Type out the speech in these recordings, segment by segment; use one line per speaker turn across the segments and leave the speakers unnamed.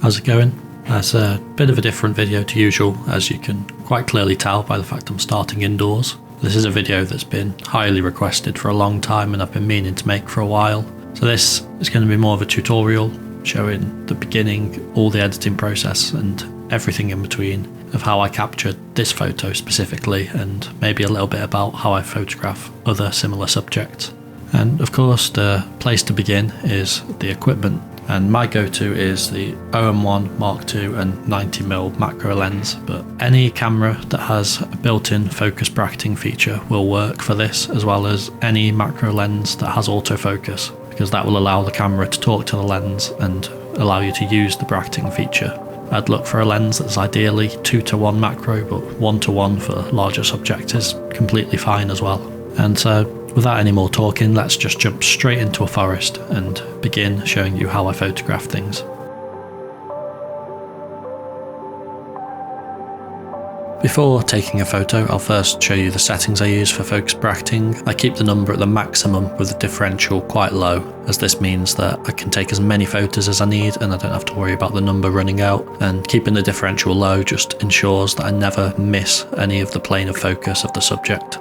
How's it going? That's a bit of a different video to usual, as you can quite clearly tell by the fact I'm starting indoors. This is a video that's been highly requested for a long time and I've been meaning to make for a while. So this is going to be more of a tutorial showing the beginning, all the editing process and everything in between of how I captured this photo specifically, and maybe a little bit about how I photograph other similar subjects. And of course the place to begin is the equipment. And my go-to is the OM1 Mark II and 90mm macro lens, but any camera that has a built-in focus bracketing feature will work for this, as well as any macro lens that has autofocus, because that will allow the camera to talk to the lens and allow you to use the bracketing feature. I'd look for a lens that's ideally 2:1 macro, but 1:1 for larger subjects is completely fine as well. And so without any more talking, let's just jump straight into a forest and begin showing you how I photograph things. Before taking a photo, I'll first show you the settings I use for focus bracketing. I keep the number at the maximum with the differential quite low, as this means that I can take as many photos as I need and I don't have to worry about the number running out, and keeping the differential low just ensures that I never miss any of the plane of focus of the subject.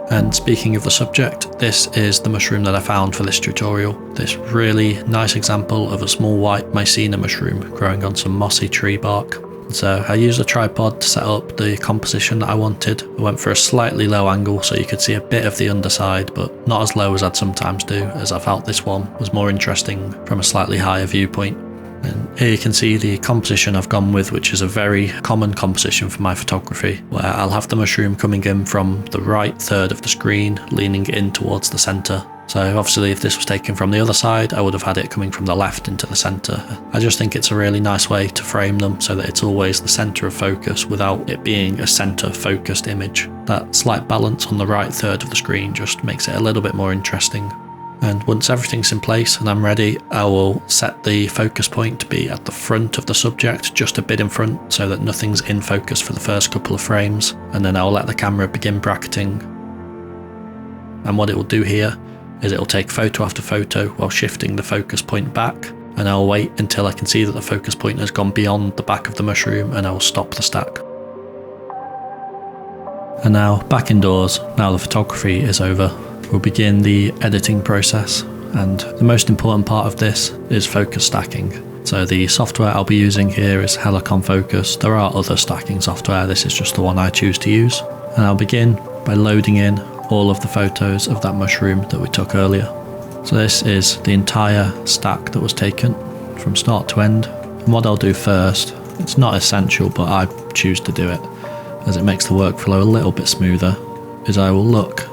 And speaking of the subject, this is the mushroom that I found for this tutorial. This really nice example of a small white mycena mushroom growing on some mossy tree bark. So I used a tripod to set up the composition that I wanted. I went for a slightly low angle so you could see a bit of the underside, but not as low as I'd sometimes do, as I felt this one was more interesting from a slightly higher viewpoint. And here you can see the composition I've gone with, which is a very common composition for my photography, where I'll have the mushroom coming in from the right third of the screen, leaning in towards the centre. So obviously if this was taken from the other side, I would have had it coming from the left into the centre. I just think it's a really nice way to frame them so that it's always the centre of focus without it being a centre focused image. That slight balance on the right third of the screen just makes it a little bit more interesting. And once everything's in place and I'm ready, I will set the focus point to be at the front of the subject, just a bit in front, so that nothing's in focus for the first couple of frames, and then I'll let the camera begin bracketing. And what it will do here is it will take photo after photo while shifting the focus point back, and I'll wait until I can see that the focus point has gone beyond the back of the mushroom, and I will stop the stack. And now back indoors, now the photography is over. We'll begin the editing process, and the most important part of this is focus stacking. So the software I'll be using here is Helicon Focus. There are other stacking software, this is just the one I choose to use. And I'll begin by loading in all of the photos of that mushroom that we took earlier. So this is the entire stack that was taken from start to end. And what I'll do first, it's not essential but I choose to do it as it makes the workflow a little bit smoother, is I will look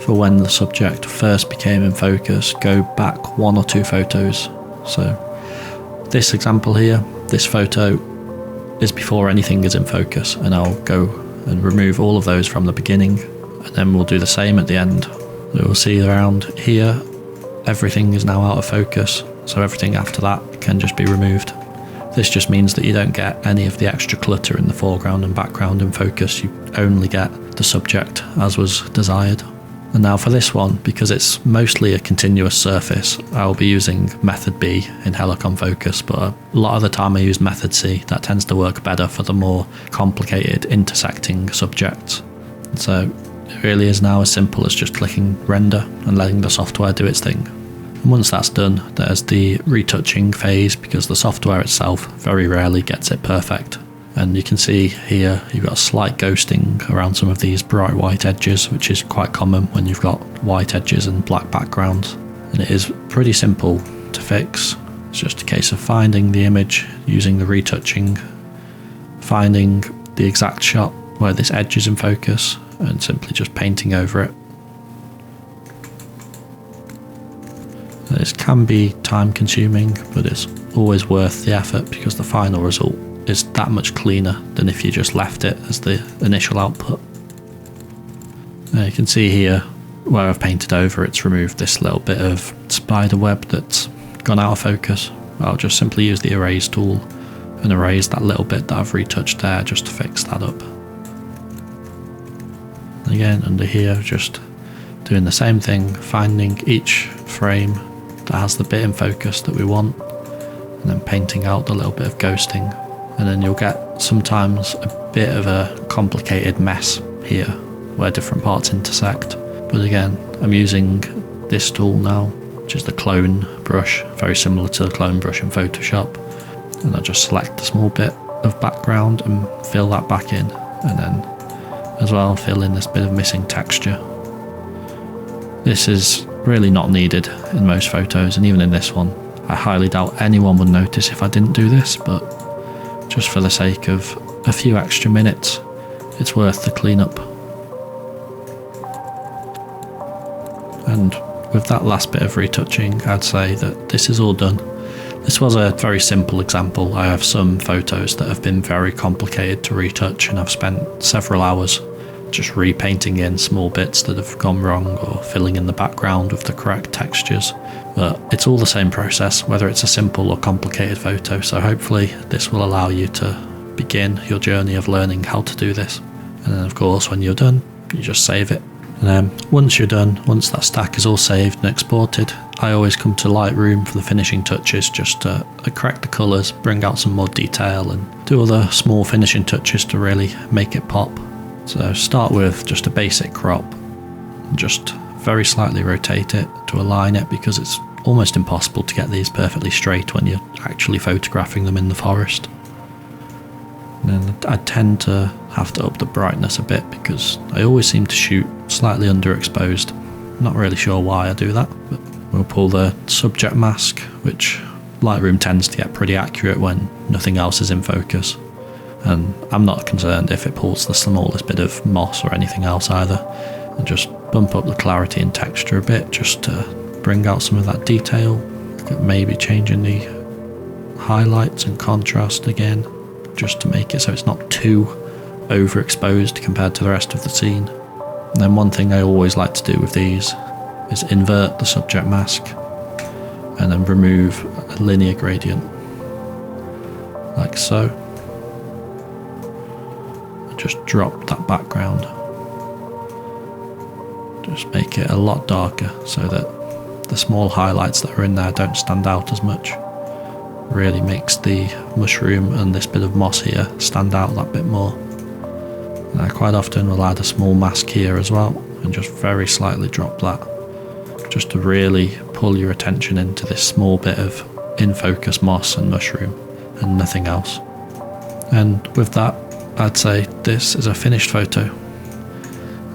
for when the subject first became in focus, go back 1 or 2 photos. So this example here, this photo is before anything is in focus, and I'll go and remove all of those from the beginning, and then we'll do the same at the end. You'll see around here everything is now out of focus, so everything after that can just be removed. This just means that you don't get any of the extra clutter in the foreground and background in focus, you only get the subject as was desired. And now for this one, because it's mostly a continuous surface, I'll be using method B in Helicon Focus, but a lot of the time I use method C. That tends to work better for the more complicated intersecting subjects. So it really is now as simple as just clicking render and letting the software do its thing. And once that's done, there's the retouching phase, because the software itself very rarely gets it perfect. And you can see here you've got a slight ghosting around some of these bright white edges, which is quite common when you've got white edges and black backgrounds. And it is pretty simple to fix. It's just a case of finding the image, using the retouching, finding the exact shot where this edge is in focus, and simply just painting over it. This can be time consuming, but it's always worth the effort because the final result is that much cleaner than if you just left it as the initial output. Now you can see here where I've painted over, it's removed this little bit of spider web that's gone out of focus. I'll just simply use the erase tool and erase that little bit that I've retouched there just to fix that up. And again under here, just doing the same thing, finding each frame that has the bit in focus that we want, and then painting out the little bit of ghosting, and then you'll get sometimes a bit of a complicated mess here where different parts intersect. But again, I'm using this tool now, which is the clone brush, very similar to the clone brush in Photoshop, and I just select a small bit of background and fill that back in, and then as well fill in this bit of missing texture. This is really not needed in most photos, and even in this one I highly doubt anyone would notice if I didn't do this, but just for the sake of a few extra minutes, it's worth the cleanup. And with that last bit of retouching, I'd say that this is all done. This was a very simple example. I have some photos that have been very complicated to retouch, and I've spent several hours just repainting in small bits that have gone wrong or filling in the background with the correct textures. But it's all the same process, whether it's a simple or complicated photo, so hopefully this will allow you to begin your journey of learning how to do this. And then of course when you're done, you just save it. And then once you're done, once that stack is all saved and exported, I always come to Lightroom for the finishing touches, just to correct the colours, bring out some more detail and do other small finishing touches to really make it pop. So start with just a basic crop, just very slightly rotate it to align it, because it's almost impossible to get these perfectly straight when you're actually photographing them in the forest. And then I tend to have to up the brightness a bit because I always seem to shoot slightly underexposed. Not really sure why I do that, but we'll pull the subject mask, which Lightroom tends to get pretty accurate when nothing else is in focus. And I'm not concerned if it pulls the smallest bit of moss or anything else either. And just bump up the clarity and texture a bit just to bring out some of that detail. Maybe changing the highlights and contrast again, just to make it so it's not too overexposed compared to the rest of the scene. And then one thing I always like to do with these is invert the subject mask and then remove a linear gradient, like so. Just drop that background, just make it a lot darker so that the small highlights that are in there don't stand out as much. Really makes the mushroom and this bit of moss here stand out that bit more. And I quite often will add a small mask here as well and just very slightly drop that, just to really pull your attention into this small bit of in focus moss and mushroom and nothing else. And with that, I'd say this is a finished photo,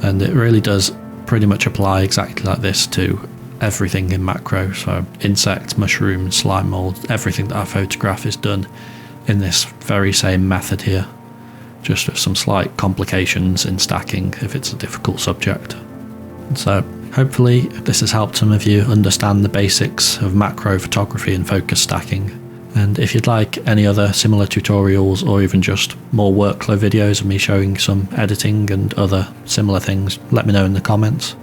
and it really does pretty much apply exactly like this to everything in macro. So insects, mushrooms, slime mold, everything that I photograph is done in this very same method here, just with some slight complications in stacking if it's a difficult subject. So hopefully this has helped some of you understand the basics of macro photography and focus stacking. And if you'd like any other similar tutorials or even just more workflow videos of me showing some editing and other similar things, let me know in the comments.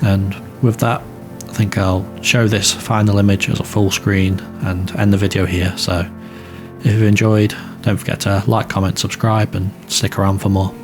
And with that, I think I'll show this final image as a full screen and end the video here. So if you've enjoyed, don't forget to like, comment, subscribe and stick around for more.